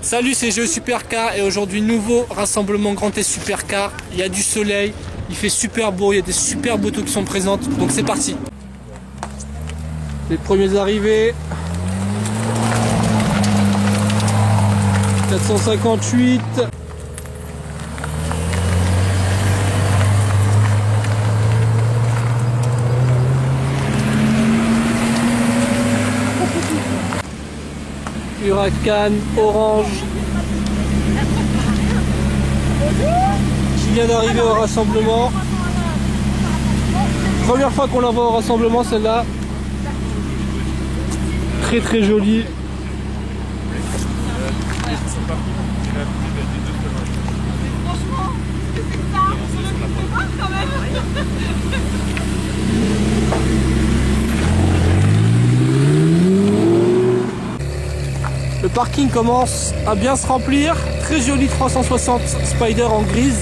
Salut, c'est Géo Supercar et aujourd'hui nouveau rassemblement Grand Est Supercar. Il y a du soleil, il fait super beau, il y a des super motos qui sont présentes, donc c'est parti. Les premiers arrivés. 458. Huracan orange qui vient d'arriver au rassemblement. Première fois qu'on la voit au rassemblement, celle-là. Très très jolie. Le parking commence à bien se remplir. Très joli 360 Spider en grise.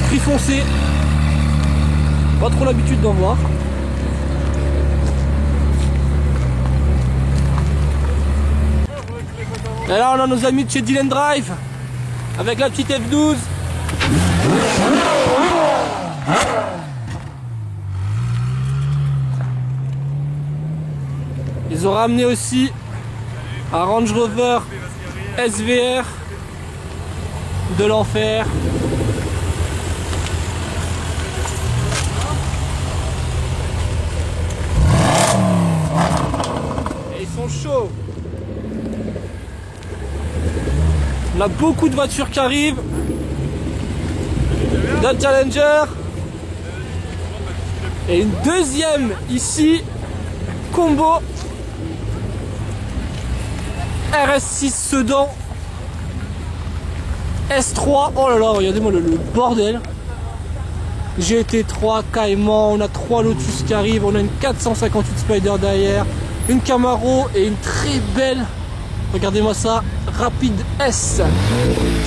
Gris foncé. Pas trop l'habitude d'en voir. Et là on a nos amis de chez Dylan Drive. Avec la petite F12. Ils ont ramené aussi un Range Rover SVR de l'enfer. Et ils sont chauds. On a beaucoup de voitures qui arrivent. Dodge Challenger. Et une deuxième ici. Combo RS6 Sedan S3. Oh là là, regardez-moi le bordel. GT3 Cayman, on a 3 Lotus qui arrivent, on a une 458 Spider derrière, une Camaro et une très belle, regardez-moi ça, Rapide S.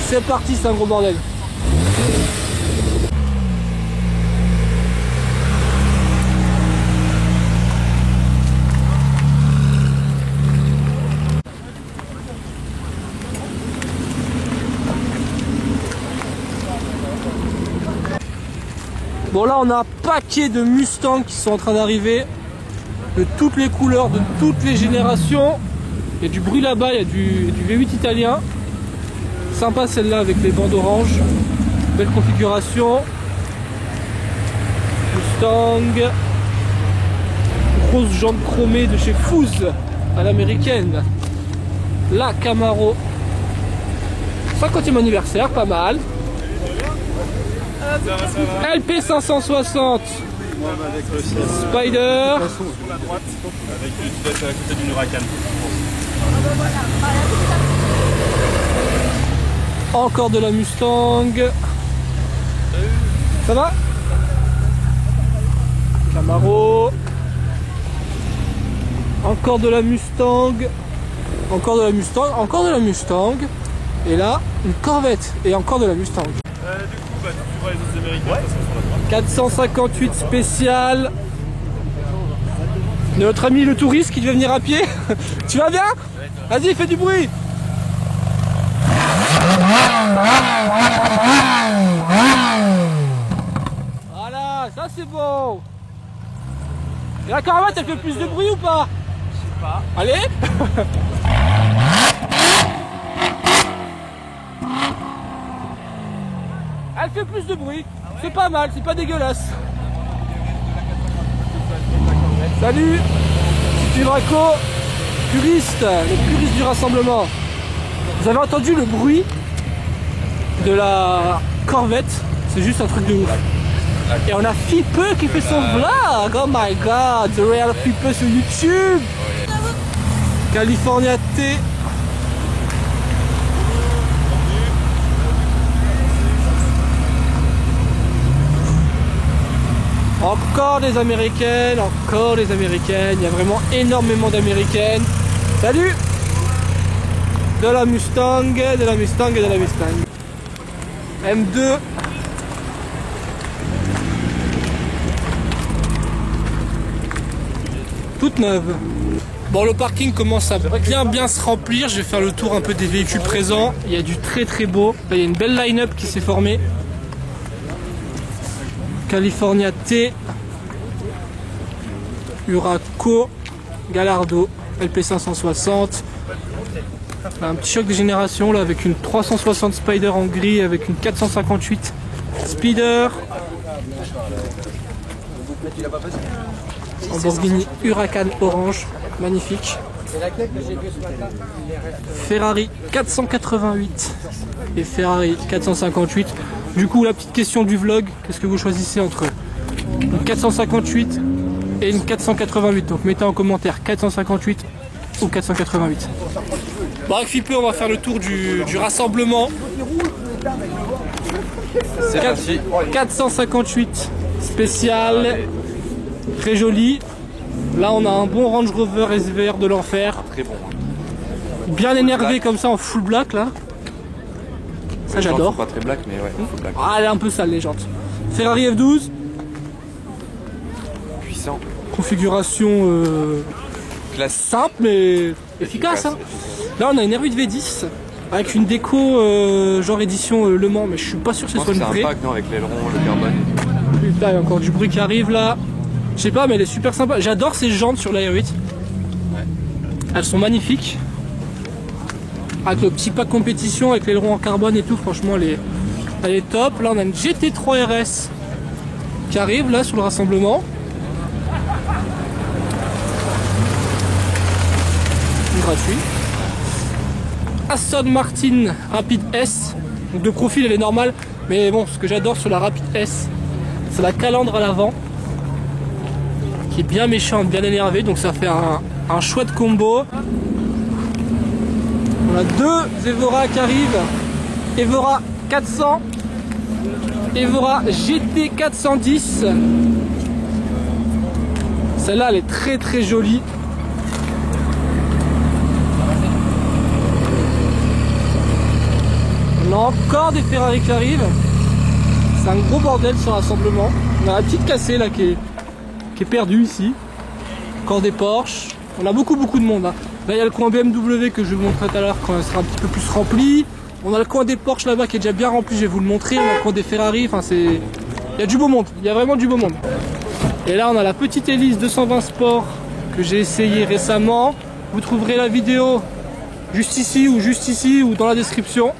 C'est parti, c'est un gros bordel. Bon là on a un paquet de Mustangs qui sont en train d'arriver, de toutes les couleurs, de toutes les générations. Il y a du bruit là-bas, il y a du V8 italien. Sympa celle-là avec les bandes orange. Belle configuration. Mustang. Grosse jambe chromée de chez Fouz à l'américaine. La Camaro. 50e anniversaire, pas mal. LP 560 Spider avec à côté d'une Huracan. Encore de la Mustang. Ça va? Camaro. Encore de la Mustang. Encore de la Mustang. Encore de la Mustang. Et là, une Corvette. Et encore de la Mustang. Tu vois les autres américains, ouais. Ça sera sur la droite. 458 spécial. Notre ami le touriste qui devait venir à pied. Tu vas bien? Vas-y, fais du bruit. Voilà, ça c'est bon. Et la Corvette, elle fait plus de bruit ou pas? Je sais pas. Allez. Elle fait plus de bruit. C'est pas mal, c'est pas dégueulasse. Salut, c'est Braco, puriste, le puriste du rassemblement. Vous avez entendu le bruit de la Corvette? C'est juste un truc de ouf. Et on a Fippeux qui fait son vlog. Oh my god, The Real Fippeux sur YouTube. California T. Encore des américaines, encore des américaines. Il y a vraiment énormément d'américaines. Salut! De la Mustang, de la Mustang et de la Mustang. M2. toute neuve. Bon, le parking commence à bien se remplir. Je vais faire le tour un peu des véhicules présents. Il y a du très beau. Là, il y a une belle line-up qui s'est formée. California T, Huraco, Gallardo, LP560. Là, un petit choc des générations là, avec une 360 Spider en gris, avec une 458 Speeder. Lamborghini Huracan orange, magnifique. Ferrari 488 et Ferrari 458. Du coup, la petite question du vlog, qu'est-ce que vous choisissez entre une 458 et une 488? Donc mettez en commentaire 458 ou 488. Bon, avec Fippé, on va faire le tour du rassemblement. C'est parti. 458 spécial, très joli. Là, on a un bon Range Rover SVR de l'enfer. Très bon. Bien énervé comme ça en full black là. Ça j'adore. Pas très black, mais ouais, full black. Ah, elle est un peu sale les jantes. Ferrari F12. Puissant. Configuration Classe. simple mais efficace. Hein. Là, on a une R8 V10 avec une déco genre édition Le Mans, mais je suis pas sûr que ce soit une vraie. C'est un pack, non, avec l'aileron, le carbone. Putain, il y a encore du bruit qui arrive là. Je sais pas, mais elle est super sympa. J'adore ces jantes sur la R8. Elles sont magnifiques. Avec le petit pack compétition, avec l'aileron en carbone et tout, franchement, elle est top. Là, on a une GT3 RS qui arrive là sur le rassemblement. Gratuit. Aston Martin Rapid S. Donc de profil, elle est normale. Mais bon, ce que j'adore sur la Rapid S, c'est la calandre à l'avant. Qui est bien méchante, bien énervée. Donc ça fait un chouette combo. On a deux Evora qui arrivent. Evora 400. Evora GT 410. Celle-là, elle est très jolie. On a encore des Ferrari qui arrivent. C'est un gros bordel ce rassemblement. On a la petite cassée là qui est perdue ici. Encore des Porsche. On a beaucoup de monde. Hein. Là, il y a le coin BMW que je vais vous montrer tout à l'heure quand elle sera un petit peu plus rempli. On a le coin des Porsche là-bas qui est déjà bien rempli, je vais vous le montrer. On a le coin des Ferrari, enfin c'est... Il y a du beau monde, il y a vraiment du beau monde. Et là, on a la petite Elise 220 Sport que j'ai essayé récemment. Vous trouverez la vidéo juste ici ou dans la description.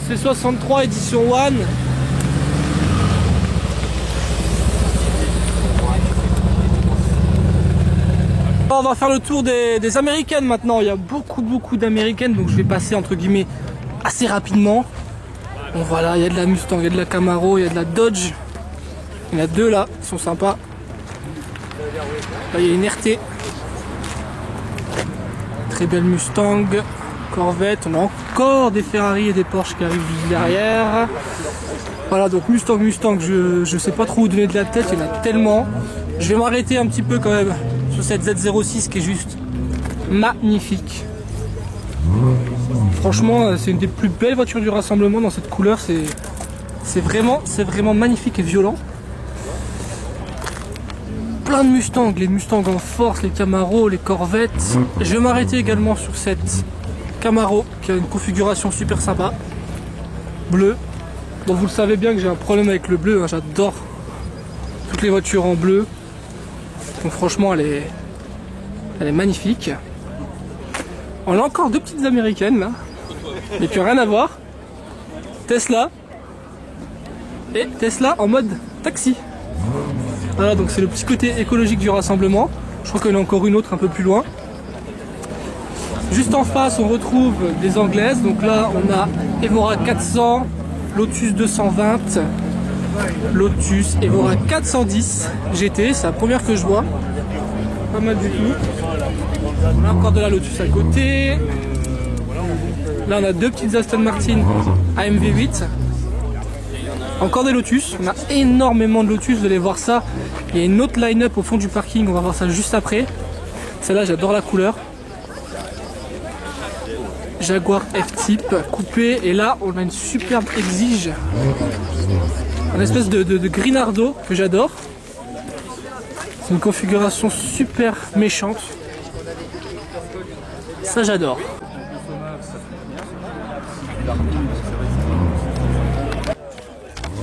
C63 édition One. On va faire le tour des américaines maintenant. Il y a beaucoup d'américaines, donc je vais passer entre guillemets assez rapidement. Bon voilà, il y a de la Mustang, il y a de la Camaro, il y a de la Dodge. Il y en a deux là, qui sont sympas. Là il y a une RT. Très belle Mustang. Corvette, on a encore des Ferrari et des Porsche qui arrivent juste derrière. Voilà, donc Mustang, je sais pas trop où donner de la tête, il y en a tellement. Je vais m'arrêter un petit peu quand même sur cette Z06 qui est juste magnifique. Franchement, c'est une des plus belles voitures du rassemblement dans cette couleur, c'est vraiment magnifique et violent. Plein de Mustangs, les Mustangs en force, les Camaro, les Corvettes. Je vais m'arrêter également sur cette Camaro qui a une configuration super sympa, bleu. Bon, vous le savez bien que j'ai un problème avec le bleu, hein, j'adore toutes les voitures en bleu. Donc franchement elle est magnifique. On a encore deux petites américaines là, mais qui n'ont rien à voir. Tesla et Tesla en mode taxi. Voilà, donc c'est le petit côté écologique du rassemblement. Je crois qu'il y en a encore une autre un peu plus loin. Juste en face, on retrouve des anglaises. Donc là, on a Evora 400, Lotus 220, Lotus Evora 410 GT. C'est la première que je vois. Pas mal du tout. On a encore de la Lotus à côté. Là, on a deux petites Aston Martin AMV 8. Encore des Lotus. On a énormément de Lotus. Vous allez voir ça. Il y a une autre line-up au fond du parking. On va voir ça juste après. Celle-là, j'adore la couleur. Jaguar F-Type coupé. Et là, on a une superbe Exige. Un espèce de Grinardo que j'adore. C'est une configuration super méchante. Ça, j'adore.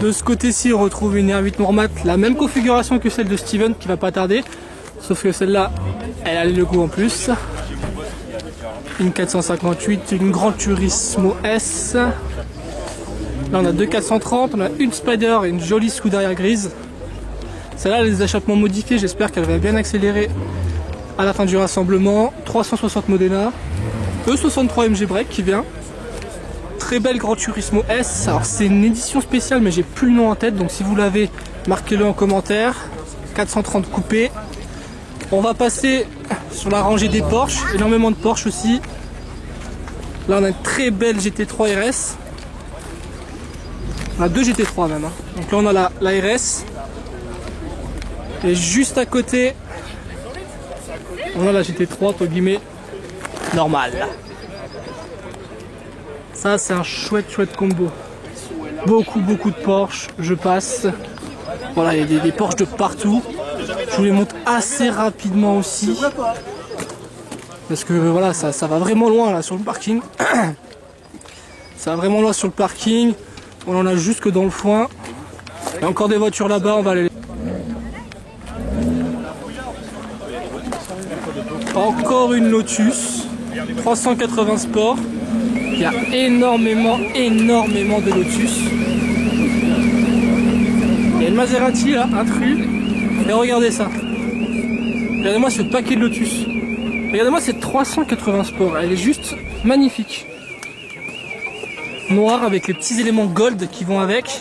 De ce côté-ci, on retrouve une R8 Moormat, la même configuration que celle de Steven qui va pas tarder. Sauf que celle-là, elle a le logo en plus. Une 458, une Gran Turismo S. Là, on a deux 430, on a une Spider et une jolie Scuderia grise. Celle-là, les échappements modifiés, j'espère qu'elle va bien accélérer à la fin du rassemblement. 360 Modena, E63 MG Break qui vient. Très belle Gran Turismo S. Alors c'est une édition spéciale, mais j'ai plus le nom en tête, donc si vous l'avez, marquez-le en commentaire. 430 coupé. On va passer sur la rangée des Porsche, énormément de Porsche aussi. Là on a une très belle GT3 RS. On a deux GT3 même. Donc là on a la RS. Et juste à côté, on a la GT3 entre guillemets normale. Ça c'est un chouette combo. Beaucoup de Porsche, je passe. Voilà, il y a des Porsche de partout. Je vous les montre assez rapidement aussi. Parce que voilà, ça va vraiment loin là sur le parking. Ça va vraiment loin sur le parking. On en a jusque dans le foin. Il y a encore des voitures là-bas, on va aller. Encore une Lotus 380 Sport. Il y a énormément de Lotus. Il y a une Maserati là, un truc. Et regardez ça. Regardez-moi ce paquet de Lotus. Regardez-moi cette 380 Sport. Elle est juste magnifique. Noire avec les petits éléments gold qui vont avec.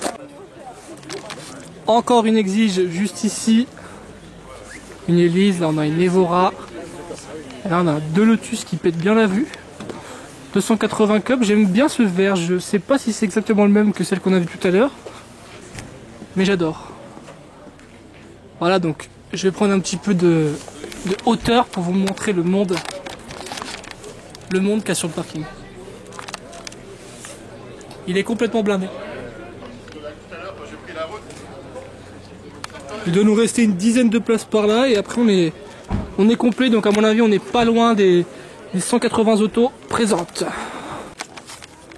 Encore une Exige juste ici. Une Elise, là on a une Evora. Là on a deux Lotus qui pètent bien la vue. 280 Cup, j'aime bien ce vert, je sais pas si c'est exactement le même que celle qu'on a vu tout à l'heure. Mais j'adore. Voilà, donc je vais prendre un petit peu de hauteur pour vous montrer le monde qu'il y a sur le parking. Il est complètement blindé. Il doit nous rester une dizaine de places par là et après on est complet, donc à mon avis on n'est pas loin des 180 autos présentes.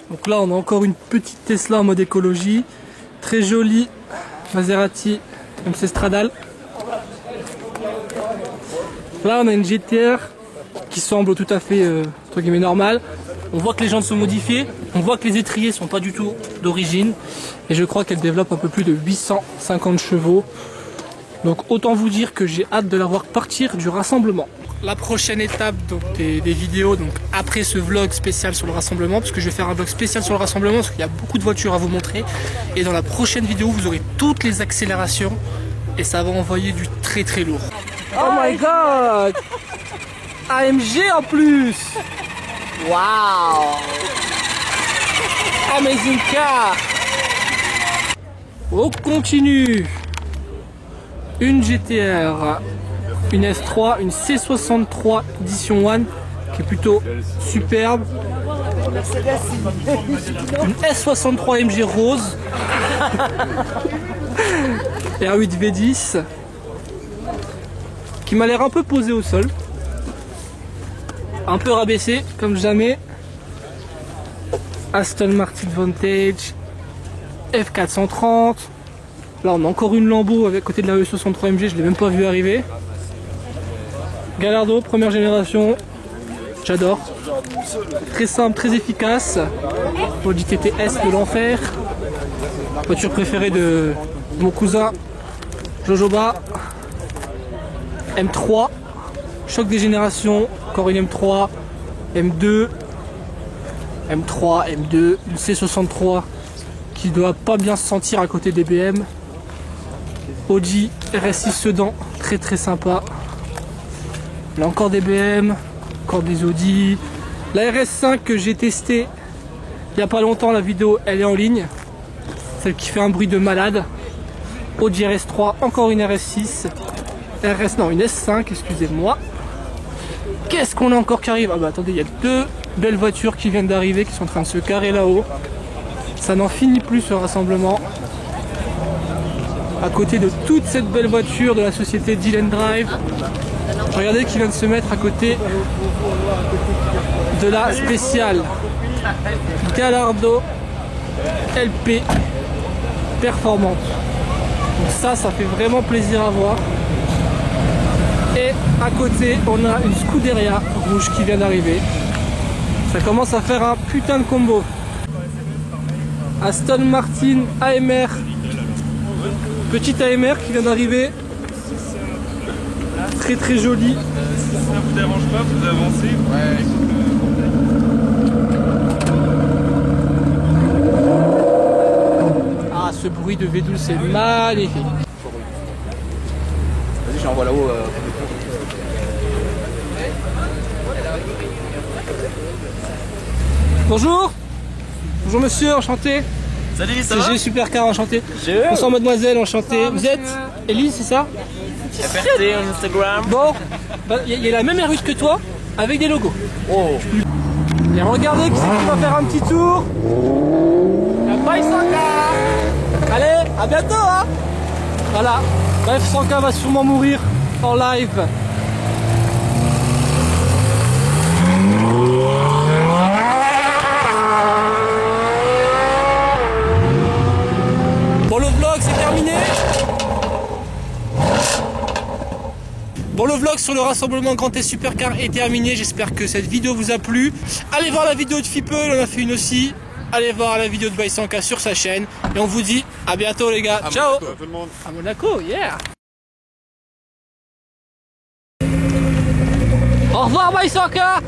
Donc là on a encore une petite Tesla en mode écologie, très jolie Maserati MC Stradale. Là on a une GTR qui semble tout à fait entre guillemets normale. On voit que les jantes sont modifiées, on voit que les étriers sont pas du tout d'origine et je crois qu'elle développe un peu plus de 850 chevaux. Donc autant vous dire que j'ai hâte de la voir partir du rassemblement. La prochaine étape donc, des vidéos donc après ce vlog spécial sur le rassemblement, parce que je vais faire un vlog spécial sur le rassemblement parce qu'il y a beaucoup de voitures à vous montrer. Et dans la prochaine vidéo vous aurez toutes les accélérations et ça va envoyer du très lourd. Oh my god, AMG en plus. Wow, amazing car. On continue. Une GTR, une S3, une C63 Edition 1 qui est plutôt superbe, une S63 MG rose, R8 V10 qui m'a l'air un peu posé au sol, un peu rabaissé comme jamais, Aston Martin Vantage, F430. Là on a encore une Lambo à côté de la E63 MG, je l'ai même pas vu arriver. Gallardo, première génération, j'adore. Très simple, très efficace. Audi TTS de l'enfer. Voiture préférée de mon cousin Jojoba. M3, choc des générations, encore une M3, M2, M3, M2, une C63 qui doit pas bien se sentir à côté des BM. Audi RS6 Sedan, très sympa. Là encore des BM, encore des Audi. La RS5 que j'ai testé il n'y a pas longtemps, la vidéo elle est en ligne. Celle qui fait un bruit de malade. Audi RS3, encore une RS6. une S5, excusez-moi. Qu'est-ce qu'on a encore qui arrive? Ah bah attendez, il y a deux belles voitures qui viennent d'arriver, qui sont en train de se carrer là-haut. Ça n'en finit plus ce rassemblement. À côté de toute cette belle voiture de la société Deal & Drive. Regardez qui vient de se mettre à côté de la spéciale Gallardo LP performante. Donc ça fait vraiment plaisir à voir. Et à côté, on a une Scuderia rouge qui vient d'arriver. Ça commence à faire un putain de combo. Aston Martin AMR. Petite AMR qui vient d'arriver. Très très jolie. Si ça vous dérange pas, vous avancez. Ah, ce bruit de V12 c'est magnifique. Vas-y, j'envoie là-haut. Bonjour. Bonjour monsieur, enchanté. Salut, ça C'est va? G Supercar, enchanté. Bonsoir mademoiselle, enchanté. Vous êtes Elise, c'est ça? FRT Instagram. Bon, il y a la même rue que toi, avec des logos. Oh. Et regardez qui c'est qui va faire un petit tour. La Bike 100K. Allez, à bientôt hein. Voilà, bref 100K va sûrement mourir en live. Bon, le vlog c'est terminé. Bon, le vlog sur le rassemblement Grand T Supercar est terminé. J'espère que cette vidéo vous a plu. Allez voir la vidéo de Fipe, il en a fait une aussi. Allez voir la vidéo de Bike 100K sur sa chaîne. Et on vous dit à bientôt les gars. Ciao. Tout le monde. À Monaco, yeah. Au revoir Bike 100K.